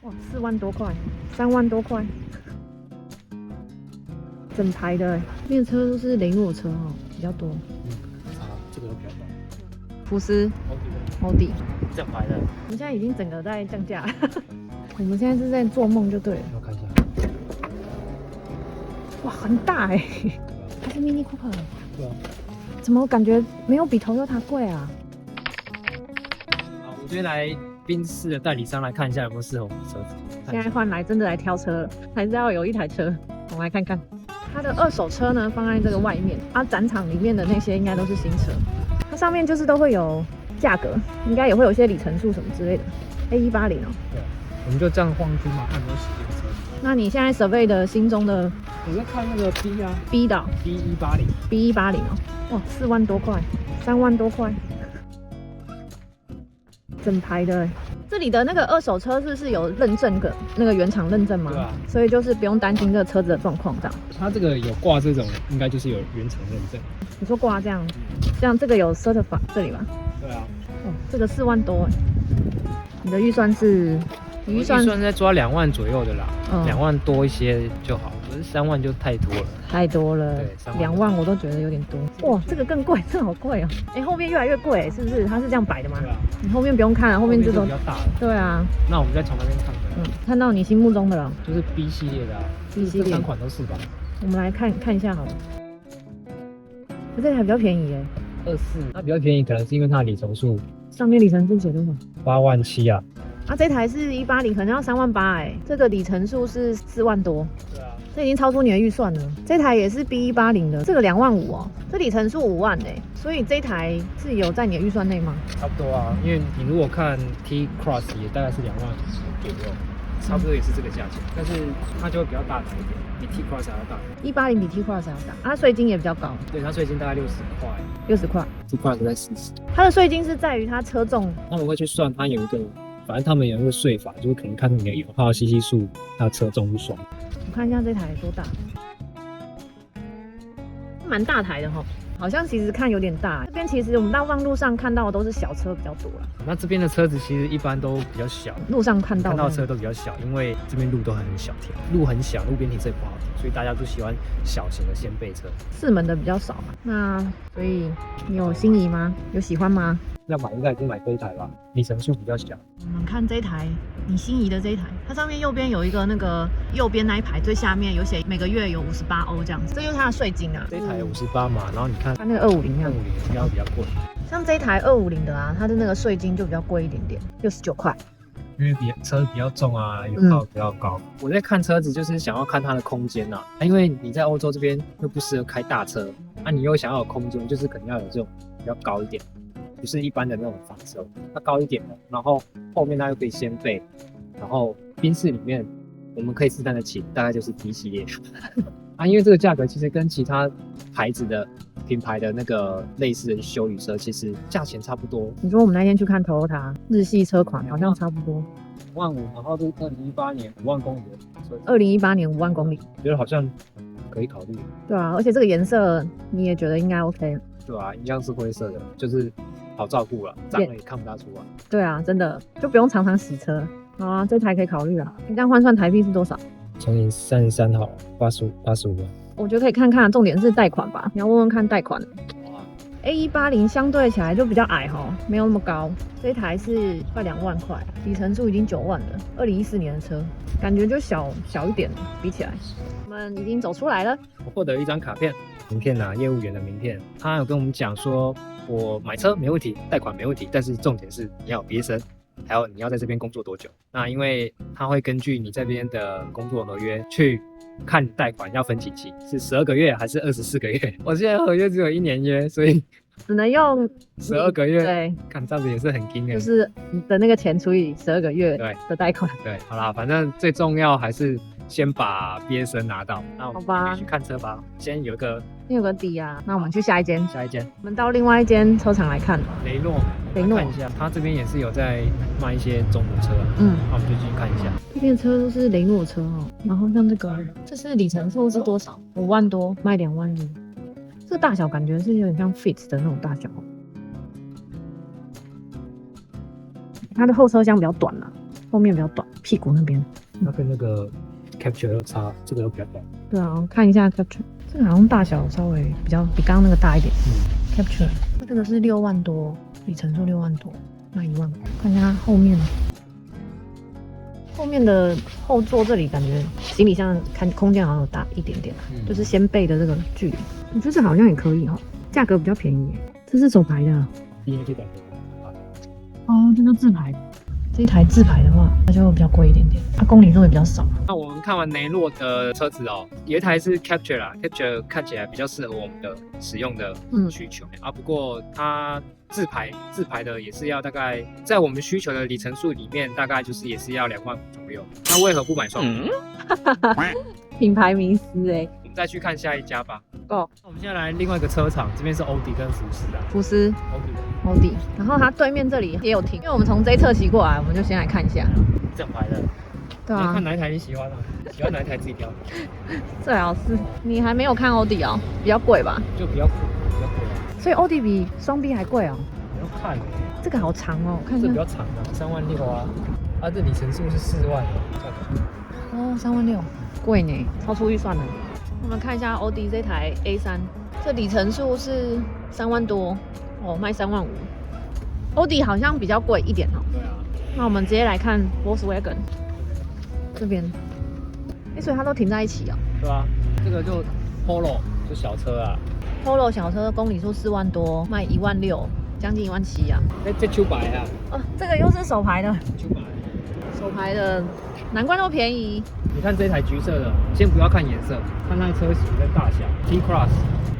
哇，4万多块，3万多块，整排的欸，面车都是05车哦，比较多。这个比较高。福斯、欧迪，这样排的。我们现在已经整个在降价了。我们现在是在做梦就对了。我看一下。哇，很大哎，它是 Mini Cooper。对啊。怎么感觉没有比 Toyota 贵啊？我觉得来宾士的代理商来看一下有没有适合我们的车子。现在换来真的来挑车了，还是要有一台车。我们来看看它的二手车呢，放在这个外面。它展场里面的那些应该都是新车，它上面就是都会有价格，应该也会有些里程数什么之类的。A180哦。对，我们就这样晃出嘛，看有没有实际的车子。那你现在 survey 的心中的？我在看那个 B 啊 ，B 的 B180 哦，哇，4万多块，3万多块，整排的欸。这里的那个二手车是不是有认证个那个原厂认证吗？对啊，所以就是不用担心这个车子的状况这样。它这个有挂这种，应该就是有原厂认证。你说挂这样，这个有 certify 这里吗？对啊。哦，这个4万多哎。你的预算是？你预算在抓2万左右的啦，2万多一些就好，可是3万就太多了。太多了，对，2万我都觉得有点多。哇，这个更贵，这好贵哦。哎，后面越来越贵，是不是？它是这样摆的吗？对啊。你后面不用看了，后面这都比较大了。对啊。那我们再从那边看看。看到你心目中的了，就是 B 系列的啊。B 系列3款都是吧？我们来看一下好了。这台比较便宜耶，24。它比较便宜，可能是因为它的里程数。上面里程数写多少？8万7啊。啊，这台是180，可能要3万8哎，这个里程数是4万多。对啊，这已经超出你的预算了。这台也是 B180的，这个2万5哦，这里程数5万哎，所以这台是有在你的预算内吗？差不多啊，因为你如果看 T Cross 也大概是2万左右，差不多也是这个价钱，但是它就会比较大台一点，比 T Cross 还要大。180比 T Cross 还要大，它税金也比较高。对，它税金大概60块。60块。T Cross 在40。它的税金是在于它车重，他们会去算，它有一个。反正他们有一个税法，就是可能看你的油耗、CC 数、它的车重去算。我看一下这台多大，蛮大台的哈，好像其实看有点大。这边其实我们大部分路上看到的都是小车比较多啦。那这边的车子其实一般都比较小，路上看到的车都比较小，因为这边路都很小条，路很小，路边停车也不好停，所以大家都喜欢小型的掀背车。4门的比较少嘛，那所以你有心仪吗？有喜欢吗？要买应该就买这一台吧，里程数比较小。我们看这一台，你心仪的这一台，它上面右边有一个那个右边那一排最下面有写每个月有58欧这样子，这就是它的税金啊。这一台58嘛，然后你看它那个250那样，250应该会比较贵。像这一台250的啊，它的那个税金就比较贵一点点，69块。因为车比较重啊，油耗比较高。我在看车子就是想要看它的空间啊，因为你在欧洲这边又不适合开大车，你又想要有空间，就是可能要有这种比较高一点。不是一般的那种房车，它高一点的，然后后面它又可以掀背，然后宾士里面我们可以负担得起，大概就是 D 系列因为这个价格其实跟其他牌子的品牌的那个类似的休旅车，其实价钱差不多。你说我们那天去看 Toyota 日系车款，好像差不多5万5，然后这是2018年5万公里的车子。2018年5万公里，我觉得好像可以考虑。对啊，而且这个颜色你也觉得应该 OK？ 对啊，一样是灰色的，就是好照顾了，脏了也看不大出来。对啊，真的就不用常常洗车。好啊，这台可以考虑啊。你这样换算台币是多少？乘以33好，85万。我觉得可以看看，重点是贷款吧，你要问问看贷款。A180相对起来就比较矮哈，没有那么高。这一台是快2万块，里程数已经9万了，2014年的车，感觉就小一点比起来。我们已经走出来了，我获得一张卡片，名片啊，业务员的名片。他有跟我们讲说，我买车没问题，贷款没问题，但是重点是你要有毕业生，还有你要在这边工作多久。那因为他会根据你这边的工作合约去看贷款要分几期，是12个月还是24个月？我现在合约只有1年约，所以只能用12个月。对，看这样子也是很惊的，就是你的那个钱除以12个月的贷款。对，好啦，反正最重要还是先把毕业生拿到。那我们去看车吧，先有个底啊。那我们去下一间，我们到另外一间车厂来看。雷诺看一下，他这边也是有在卖一些中古车啊。那我们就进去看一下。这边的车都是雷诺车哦，然后像这是里程数是多少？5万多，卖2万1。这个大小感觉是有点像 Fit 的那种大小。它的后车厢比较短啦，后面比较短，屁股那边。它跟那个 Capture 又差，这个又比较短。对啊，我看一下 Capture， 这个好像大小稍微比刚刚那个大一点。Capture 这个是6万多，里程数6万多，那1万。看一下它后面。后面的后座这里感觉行李箱看空间好像有大一点点，就是掀背的这个距离，我觉得这好像也可以哈，价格比较便宜。这是手排的，BNK 的。哦，这就自排。这一台自排的话，它就比较贵一点点，它公里数也比较少。那我们看完雷诺的车子哦，有一台是 Capture 啦 ，Capture 看起来比较适合我们的使用的需求啊。不过它自排的也是要大概在我们需求的里程数里面，大概就是也是要2万5左右。那为何不买双B？品牌迷思哎。我们再去看下一家吧。哦，那我们现在来另外一个车厂，这边是欧迪跟福斯啊。福斯。欧迪。然后它对面这里也有停，因为我们从这一侧骑过来，我们就先来看一下。整排的。对啊。你看哪一台你喜欢啊？喜欢哪一台自己挑。最好是你还没有看欧迪哦，比较贵吧？就比较贵啊。所以欧迪比双 B 还贵哦。你要看这个好长哦，看一下。这比较长的，3万6啊。它这里程数是4万哦，3万6，贵呢，超出预算了。我们看一下欧迪这台 A3， 这里程数是3万多哦，卖3万5。欧迪好像比较贵一点哦。对啊。那我们直接来看 Volkswagen 这边，所以它都停在一起哦。对啊，这个就 Polo 就小车啊。Polo 小车公里数4万多，卖1万6，将近1万7啊。这秋白啊。哦，这个又是手排的。秋白。手排的，难怪那么便宜。你看这台橘色的，先不要看颜色，看它的车型跟大小。T-Cross，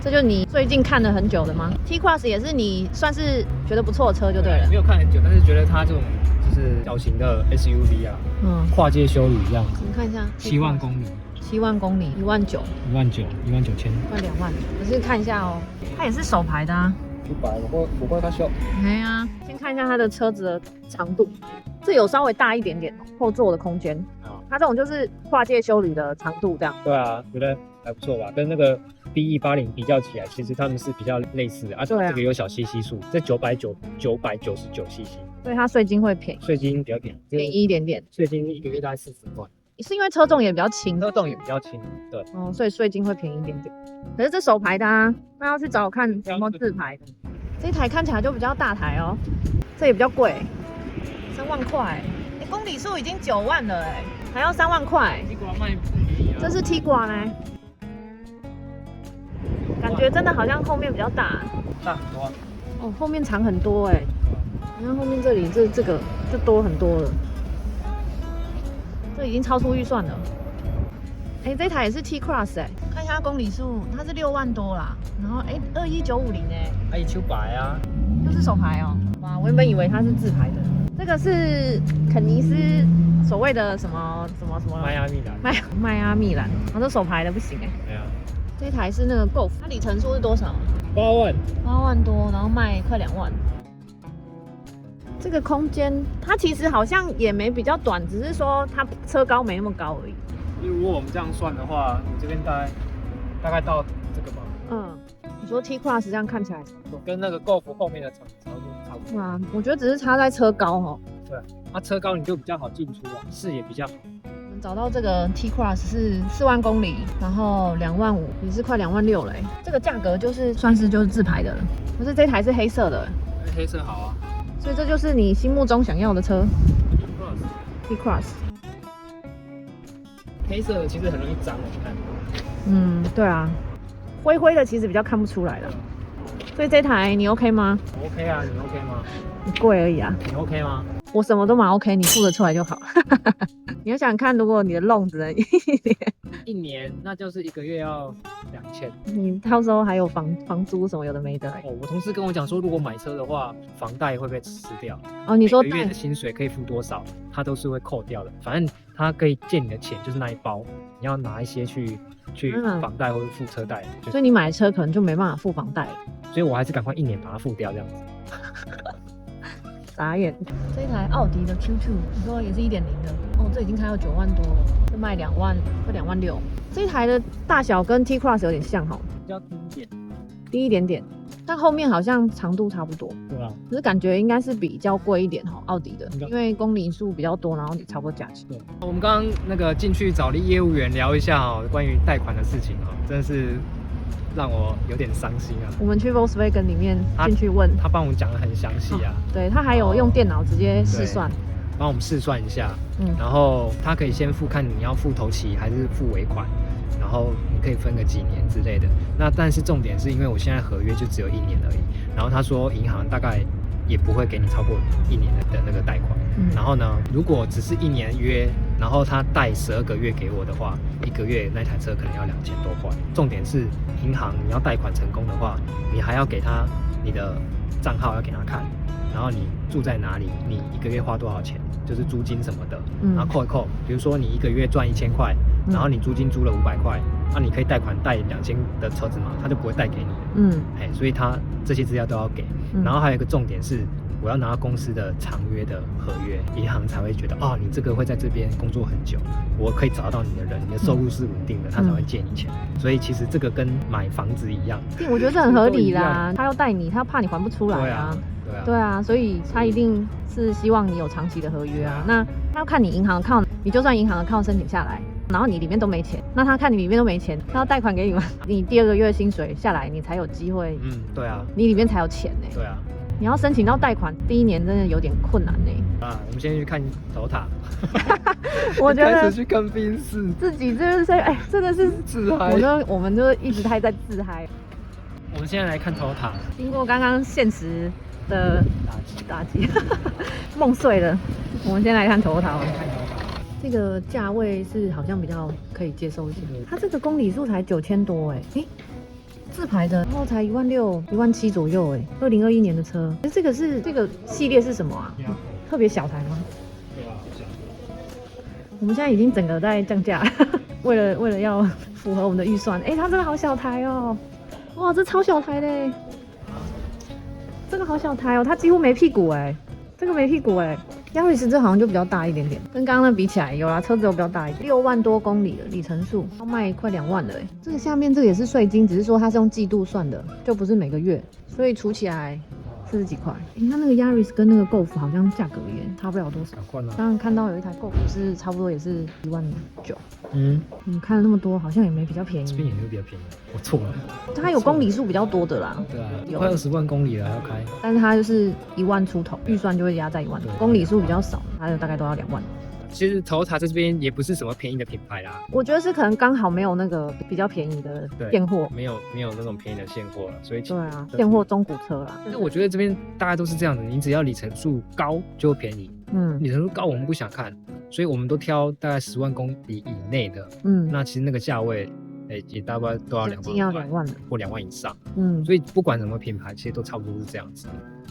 这就你最近看了很久的吗 ？T-Cross 也是你算是觉得不错的车就对了。没有看很久，但是觉得它这种就是小型的 SUV 啊，跨界休旅这样子。你看一下，7万公里，7万公里，1万9，1万9，1万9千，快2万。可是看一下哦，它也是手排的啊。不过它小。哎呀，先看一下它的车子的长度，这有稍微大一点点后座的空间。它这种就是跨界休旅的长度这样。对啊，觉得还不错吧？跟那个 BE80比较起来，其实他们是比较类似的啊。对啊，这个有小 CC 数，这999 CC， 所以它税金会便宜。税金比较便宜一点点。税金1个月大概40万。是因为车重也比较轻，车重也比较轻，对。哦，所以税金会便宜一点点。可是这手排的啊，那要去找我看有没有自排的。这一台看起来就比较大台哦，这也比较贵，3万块。公里数已经9万了哎，还要3万块。T-Cross 卖不便宜啊。这是 T-Cross 呢，感觉真的好像后面比较大。大很多。哦，后面长很多哎，你看后面这里这个就多很多了。这已经超出预算了。这台也是 T-Cross 看一下公里数，它是6万多啦。然后21950秋白啊，又是手排哦。哇，我原本以为它是自排的。这个是肯尼斯所谓的什么迈阿密蓝，迈阿密蓝，这手排的不行对啊。这一台是那个 Golf， 它里程数是多少？8万多，然后卖快2万。这个空间它其实好像也没比较短，只是说它车高没那么高而已。如果我们这样算的话，你这边大概到这个吧。你说 T-Cross 这样看起来，跟那个 Golf 后面的长度差不多。哇，我觉得只是差在车高哦。对，它车高你就比较好进出啊，视野比较好。我们找到这个 T-Cross 是4万公里，然后2万5，也是快2万6了。这个价格就是算是自排的了。可是这台是黑色的。黑色好啊。所以这就是你心目中想要的车。T-Cross。黑色的其实很容易脏，我看。对啊，灰灰的其实比较看不出来了。所以这台你 OK 吗？我 OK 啊，你 OK 吗？你贵而已啊。你 OK 吗？我什么都蛮 OK， 你付得出来就好。你要想看，如果你的 loan 只能1年，那就是1个月要2000。你到时候还有房租什么有的没的。我同事跟我讲说，如果买车的话，房贷会被吃掉。你说每个月的薪水可以付多少，他都是会扣掉的。反正他可以借你的钱就是那一包，你要拿一些去房贷或者付车贷。所以你买车可能就没办法付房贷了。所以我还是赶快1年把它付掉，这样子。傻眼。这一台奥迪的 Q2， 你说也是1.0的这已经开到9万多了，就卖2万，快2万6。这一台的大小跟 T-Cross 有点像比较低一点点。但后面好像长度差不多，对啊，可是感觉应该是比较贵一点哈，奥迪的，因为公里数比较多，然后也差不多价钱。对，我们刚刚那个进去找业务员聊一下关于贷款的事情真的是让我有点伤心啊。我们去 Volkswagen 里面进去问他帮我们讲得很详细啊。对，他还有用电脑直接试算，帮我们试算一下。然后他可以先付，看你要付头期还是付尾款，然后你可以分个几年之类的。那但是重点是因为我现在合约就只有1年而已，然后他说银行大概也不会给你超过1年的那个贷款。然后呢，如果只是1年约，然后他贷12个月给我的话，1个月那台车可能要2000多块。重点是银行你要贷款成功的话，你还要给他你的账号要给他看，然后你住在哪里，你1个月花多少钱，就是租金什么的，然后扣一扣。比如说你1个月赚1000块，然后你租金租了500块，那你可以贷款贷2000的车子嘛，他就不会贷给你。所以他这些资料都要给。然后还有一个重点是，我要拿到公司的长约的合约，银行才会觉得你这个会在这边工作很久，我可以找到你的人，你的收入是稳定的，他才会借你钱。所以其实这个跟买房子一样，我觉得这很合理啦。他要贷你，他怕你还不出来啊。对啊，所以他一定是希望你有长期的合约啊。那他要看你银行的account，你就算银行的account申请下来，然后你里面都没钱，那他看你里面都没钱，他要贷款给你吗？你第2个月薪水下来，你才有机会。对啊，你里面才有钱呢。对啊，你要申请到贷款，第1年真的有点困难呢。我们先去看头塔。我觉得开始去看宾士，自己就是真的是自嗨。我们就一直在自嗨。我们现在来看头塔，经过刚刚现实的打击，梦碎了。我们先来看头塔。这个价位是好像比较可以接受一些，它这个公里数才9000多自排的，然后才16000、17000左右2021年的车。这个系列是什么啊？特别小台吗？对啊，小。我们现在已经整个在降价，为了要符合我们的预算。它这个好小台哦，哇，这超小台的。这个好小台哦，它几乎没屁股这个没屁股Yaris 这好像就比较大一点点，跟刚刚那比起来，有啦，车子有比较大一点，6万多公里的里程数，要卖快2万了这个下面这个也是税金，只是说它是用季度算的，就不是每个月，所以除起来40几块。那个 Yaris 跟那个 Golf 好像价格也差不了多少。刚刚看到有一台 Golf 是差不多也是19000。看了那么多，好像也没比较便宜。这边也没有比较便宜，我错了。它有公里数比较多的啦。对啊，快20万公里了还要开。但是它就是1万出头，预算就会压在1万，公里数比较少，它大概都要2万。其实Toyota这边也不是什么便宜的品牌啦，我觉得是可能刚好没有那个比较便宜的现货，没有那种便宜的现货了，所以对啊，现货中古车啦。但我觉得这边大概都是这样的，你只要里程数高就会便宜，里程数高我们不想看，所以我们都挑大概10万公里以内的，那其实那个价位，也大概都要2万或2万以上，所以不管什么品牌，其实都差不多是这样子。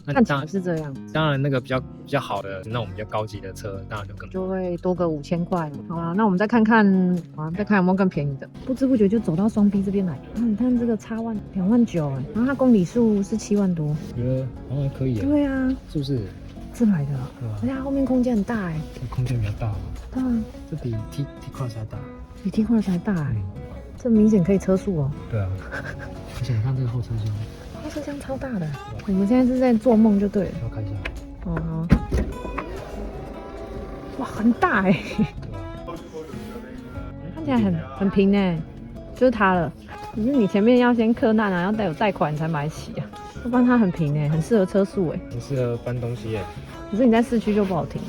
看起来是这样，当然那个比较好的那种比较高级的车，当然就会多个5000块。好啦，那我们再看看再看有没有更便宜的。不知不觉就走到双 B 这边来，你看这个X1 29000然后它公里数是7万多，觉得好像还可以。对啊，是不是自排的？而且它后面空间很大空间比较大。对啊，这比 T Cross 还大，比 T Cross 还大这明显可以车速哦。对啊，而且你看这个后车厢。后车厢超大的，我们现在是在做梦就对了。要看一下。好。哇，很大看起来很平就是它了。可是你前面要先克难要有贷款才买得起啊，要不然它很平很适合车速很适合搬东西可是你在市区就不好停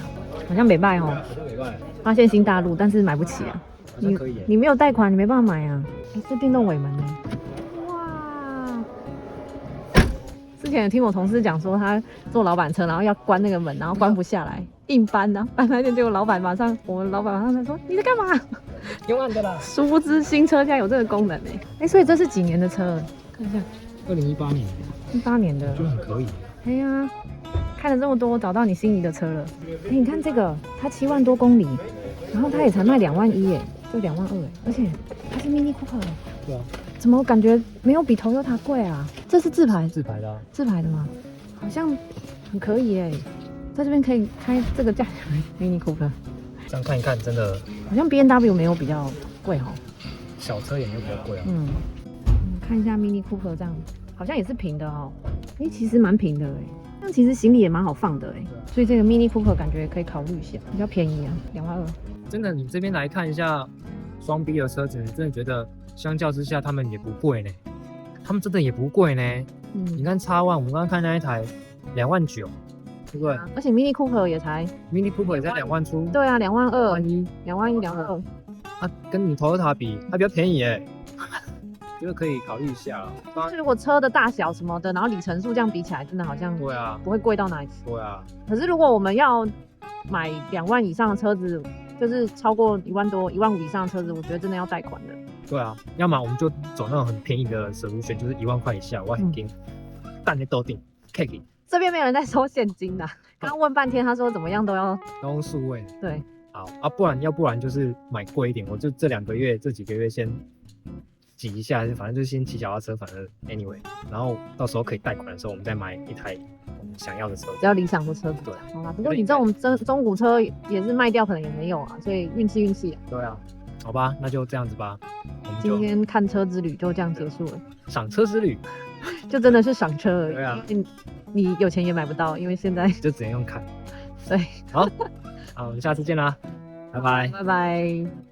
好像没卖发现新大陆，但是买不起啊。你没有贷款，你没办法买啊。这电动尾门之前有听我同事讲说，他坐老板车，然后要关那个门，然后关不下来，硬搬，然后搬那天，结果我们老板马上在说你在干嘛？用暗的啦。殊不知新车现在有这个功能所以这是几年的车？看一下，2018年，18年的，就很可以。看了这么多，找到你心仪的车了。你看这个，它7万多公里，然后它也才卖2万1就2万2而且它是 Mini Cooper。对啊。怎么感觉没有比 Toyota 贵啊？这是自排的自排的吗？好像很可以在这边可以开这个价钱 Mini Cooper。这样看一看，真的好像 B&W 没有比较贵小车也没有比较贵看一下 Mini Cooper 这样好像也是平的哦。其实蛮平的哎，那其实行李也蛮好放的哎，所以这个 Mini Cooper 感觉可以考虑一下，比较便宜啊，2万2。真的，你这边来看一下双 B 的车子，你真的觉得相较之下他们也不贵呢，他们真的也不贵呢。你看X1，我们刚刚看那一台2.9万，对不对？而且 Mini Cooper 也才 Mini Cooper 也才2万出。对啊，2.2万2.1， 2.2万。啊，跟你 Toyota 比，它比较便宜耶。觉得可以考虑一下。就是如果车的大小什么的，然后里程数这样比起来，真的好像对啊，不会贵到哪里去。对啊。可是如果我们要买2万以上的车子，就是超过1万多、1万5以上的车子，我觉得真的要贷款的。对啊，要么我们就走那种很便宜的solution，就是1万块以下，我很定，但你都定 ，K。这边没有人在收现金的，刚问半天，他说怎么样都要用数位。对，好啊，不然就是买贵一点，我就这几个月先挤一下，反正就先骑脚踏车，反正 anyway， 然后到时候可以贷款的时候，我们再买一台我们想要的车子，比较理想的车子。对，好啦，不过你这种中古车也是卖掉，可能也没有啊，所以运气啊。对啊，好吧，那就这样子吧，我们今天看车之旅就这样结束了。赏车之旅，就真的是赏车而已。对啊，你有钱也买不到，因为现在就只能用看。对，好，我们下次见啦，拜拜，拜拜。